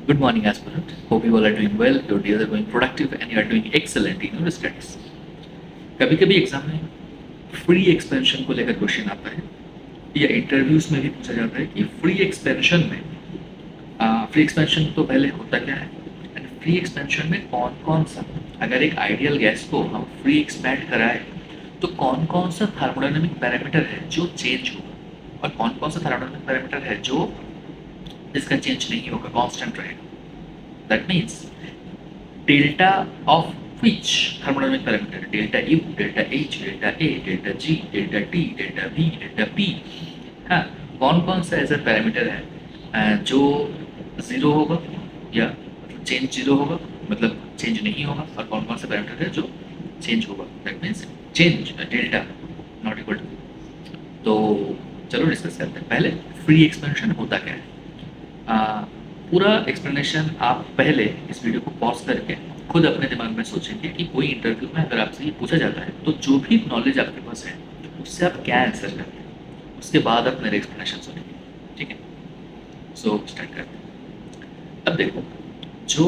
Good morning, aspirant. Hope you all are doing well, your days are going productive, and you are doing excellent in your studies. कभी कभी exam में free expansion को लेकर question आता है या interviews में भी पूछा जाता है कि फ्री एक्सपेंशन तो पहले होता क्या है एंड फ्री एक्सपेंशन में कौन कौन सा, अगर एक आइडियल गैस को हम फ्री एक्सपैंड कराए तो कौन कौन सा थर्मोडायनेमिक पैरामीटर है जो चेंज होगा और कौन कौन सा थर्मोडायनेमिक पैरामीटर है जो जिसका चेंज नहीं होगा, कांस्टेंट रहेगा. That means delta of which thermodynamic parameter, delta U, delta H, delta A, delta G, delta T, delta V, delta P, हाँ, कौन कौन सा ऐसा पैरामीटर है जो ज़ीरो होगा या चेंज ज़ीरो होगा, मतलब चेंज नहीं होगा, और कौन कौन सा पैरामीटर है जो चेंज होगा. That means change delta not equal to. तो चलो डिस्कस करते हैं. पहले फ्री एक्सपेंशन होता क्या है. पूरा एक्सप्लेनेशन आप पहले इस वीडियो को पॉज करके खुद अपने दिमाग में सोचेंगे कि कोई इंटरव्यू में अगर आपसे ये पूछा जाता है तो जो भी नॉलेज आपके पास है उससे आप क्या आंसर करते हैं, उसके बाद आप मेरे एक्सप्लेनेशन सुनेंगे. ठीक है, सो स्टार्ट करते हैं. अब देखो, जो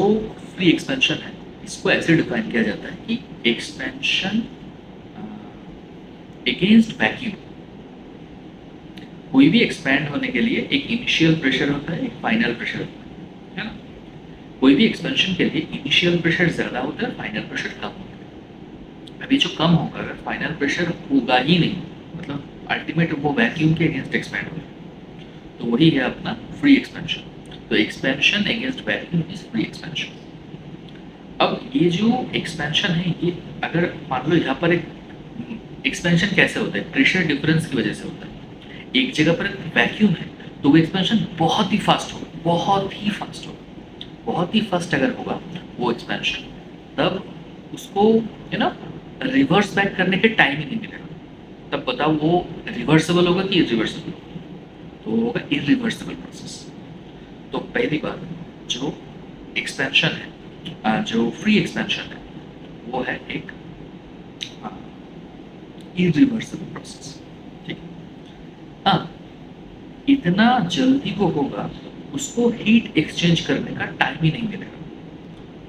फ्री एक्सपेंशन है इसको ऐसे डिफाइन किया जाता है कि एक्सपेंशन अगेंस्ट वैक्यूम. कोई भी एक्सपैंड होने के लिए एक इनिशियल प्रेशर होता है, एक फाइनल प्रेशर होता है ना. कोई भी एक्सपेंशन के लिए इनिशियल प्रेशर ज़्यादा होता है, फाइनल प्रेशर कम होता है. अभी जो कम होगा, अगर फाइनल प्रेशर होगा ही नहीं, मतलब अल्टीमेट वो वैक्यूम के अगेंस्ट एक्सपैंड होगा, तो वही है अपना फ्री एक्सपेंशन. तो expansion against vacuum is free expansion. अब ये जो एक्सपेंशन है, ये अगर मान लो यहाँ पर एक एक्सपेंशन कैसे होता है, प्रेशर डिफरेंस की वजह से होता है. एक जगह पर वैक्यूम है तो वो एक्सपेंशन बहुत ही फास्ट होगा, बहुत ही फास्ट होगा, बहुत ही फास्ट अगर होगा वो एक्सपेंशन, तब उसको है ना रिवर्स बैक करने के टाइम ही नहीं मिलेगा. तब बताओ वो रिवर्सिबल होगा कि इरिवर्सिबल होगा. तो होगा इरिवर्सिबल प्रोसेस. तो पहली बात, जो एक्सपेंशन है, जो फ्री एक्सपेंशन है, वो है एक इरिवर्सिबल प्रोसेस. ठीक है. हाँ, इतना जल्दी वो होगा, उसको हीट एक्सचेंज करने का टाइम ही नहीं मिलेगा.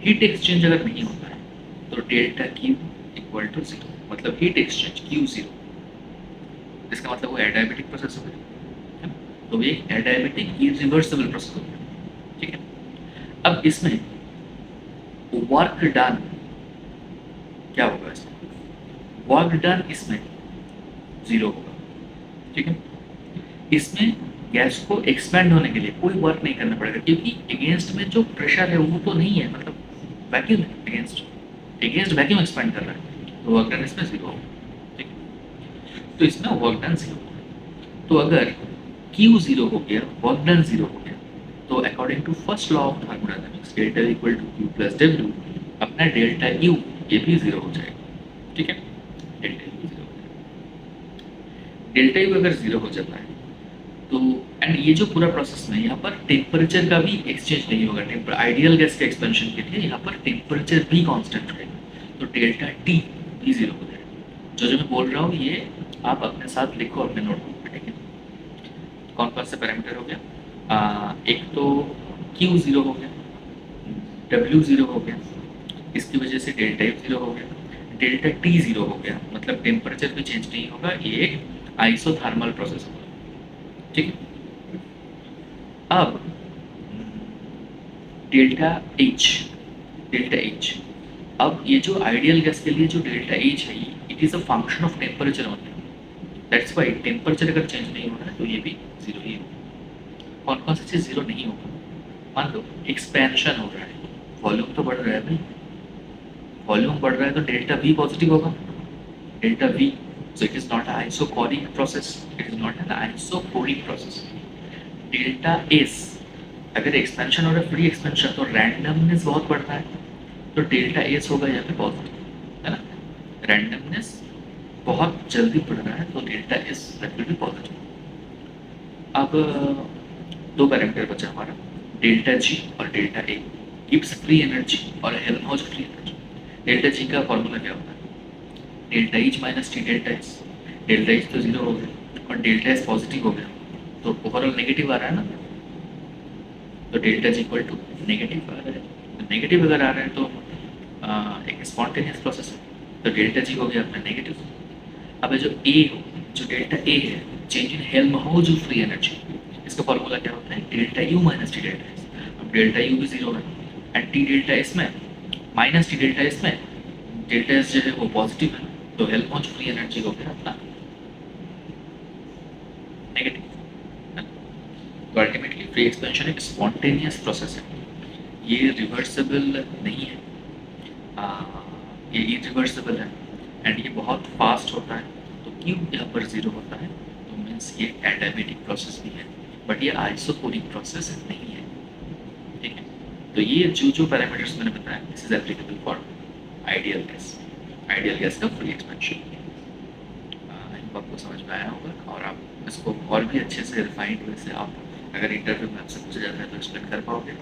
हीट एक्सचेंज अगर नहीं होता है तो delta Q equal to zero, मतलब हीट एक्सचेंज क्यू जीरो. इसका मतलब वो एडायबिटिक प्रोसेस हो गया, तो ये एडायबिटिक इरिवर्सिबल प्रोसेस हो गया. ठीक है. अब इसमें वर्क डन क्या होगा, इसमें वर्क डन इसमें जीरो होगा. ठीक है. इसमें गैस को एक्सपैंड होने के लिए कोई वर्क नहीं करना पड़ेगा, क्योंकि अगेंस्ट में जो प्रेशर है वो तो नहीं है, मतलब वैक्यूम है, अगेंस्ट वैक्यूम एक्सपैंड कर रहा है, तो वर्क डन इसमें जीरो होगा. ठीक है. तो इसमें वर्क डन जीरो होगा. तो अगर Q जीरो हो गया, वर्क डन जीरो हो गया, तो according to first law of thermodynamics, delta equal to Q plus W, अपना डेल्टा U ये भी जीरो हो जाएगा. ठीक है. डेल्टा U जीरो हो जाएगा. डेल्टा U अगर जीरो हो जाता है तो एंड ये जो पूरा प्रोसेस में यहाँ पर टेम्परेचर का भी एक्सचेंज नहीं होगा. आइडियल गैस के एक्सपेंशन के लिए यहाँ पर टेम्परेचर भी कांस्टेंट रहेगा, तो डेल्टा टी भी जीरो हो जाएगा. जो मैं बोल रहा हूँ ये आप अपने साथ लिखो अपने नोटबुक में. ठीक है. कौन कौन से पैरामीटर हो गया, एक तो क्यू जीरो हो गया, डब्ल्यू जीरो हो गया, इसकी वजह से डेल्टा एफ जीरो हो गया, डेल्टा टी जीरो हो गया, मतलब टेम्परेचर भी चेंज नहीं होगा, ये एक आइसोथर्मल प्रोसेस होगा. ठीक है. अब डेल्टा एच, अब ये जो आइडियल गैस के लिए जो डेल्टा एच है, it is a function of temperature only. That's why temperature अगर चेंज नहीं हो रहा है तो ये भी जीरो ही होगा. कौन कौन सी चीज़ जीरो नहीं होगा, मान लो एक्सपेंशन हो रहा है, वॉल्यूम तो बढ़ रहा है भाई, वॉल्यूम बढ़ रहा है तो डेल्टा वी पॉजिटिव होगा, delta we. So it is not an isochoric process. It is not an isochoric process. Delta S, अगर एक्सपेंशन और फ्री एक्सपेंशन तो रैंडमनेस बहुत बढ़ रहा है, तो डेल्टा एस होगा यहाँ पे पॉजिटिव, है ना. रैंडमनेस बहुत जल्दी बढ़ रहा है तो delta S that will be positive. अब दो पैरामीटर बचा हमारा, डेल्टा जी और delta A. Gibbs free energy और Helmholtz free energy. Delta G का फॉर्मूला क्या होता है, delta H minus T delta S. Delta H तो जीरो हो गया और डेल्टा एस पॉजिटिव हो गया, तो ओवरऑल नेगेटिव आ रहा है ना. तो delta is equal to negative आ रहा है, तो नेगेटिव अगर आ रहा है तो एक स्पॉन्टेनियस प्रोसेस है, तो डेल्टा जी हो गया अपना नेगेटिव। अब ये जो ए हो, जो डेल्टा ए है, change in Helmholtz of free energy, इसका फॉर्मूला क्या होता है, delta U minus T delta S. अब डेल्टा यू भी जीरो है एंड टी डेल्टा एस में माइनस टी डेल्टा एस में डेल्टा एस जो है वो पॉजिटिव है, तो हेल्महोल्ट्ज़ फ्री एनर्जी हो गया अपना नेगेटिव। तो अल्टीमेटली फ्री एक्सपेंशन एक स्पॉन्टेनियस प्रोसेस है, ये रिवर्सिबल नहीं है, ये इरिवर्सिबल है एंड ये बहुत फास्ट होता है। तो क्यों यहाँ पर ज़ीरो होता है, तो मीन्स ये एडामेटिक प्रोसेस भी है, बट ये आइसोकोरिक प्रोसेस नहीं है, ठीक है। तो ये जो पैरामीटर्स मैंने बताया, this is applicable for ideal gas का फ्री एक्सपेंशन। आपको समझ में आया होगा और आप इसको और भी अच्छे से रिफाइंड वे से आप अगर इंटरव्यू में आपसे पूछा जाता है तो एक्सप्लेन कर पाओगे।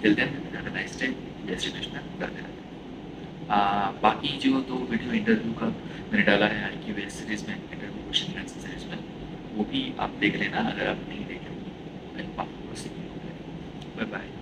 Till then have a nice day, Jay Shri Krishna, Radhe Radhe. बाकी जो दो वीडियो इंटरव्यू का मैंने डाला है IQ सीरीज़ में, इंटरव्यू क्वेश्चन आंसर सीरीज़ में, वो भी आप देख लेना अगर आप नहीं देखे, आपको सीखने को मिलेगा। Bye bye.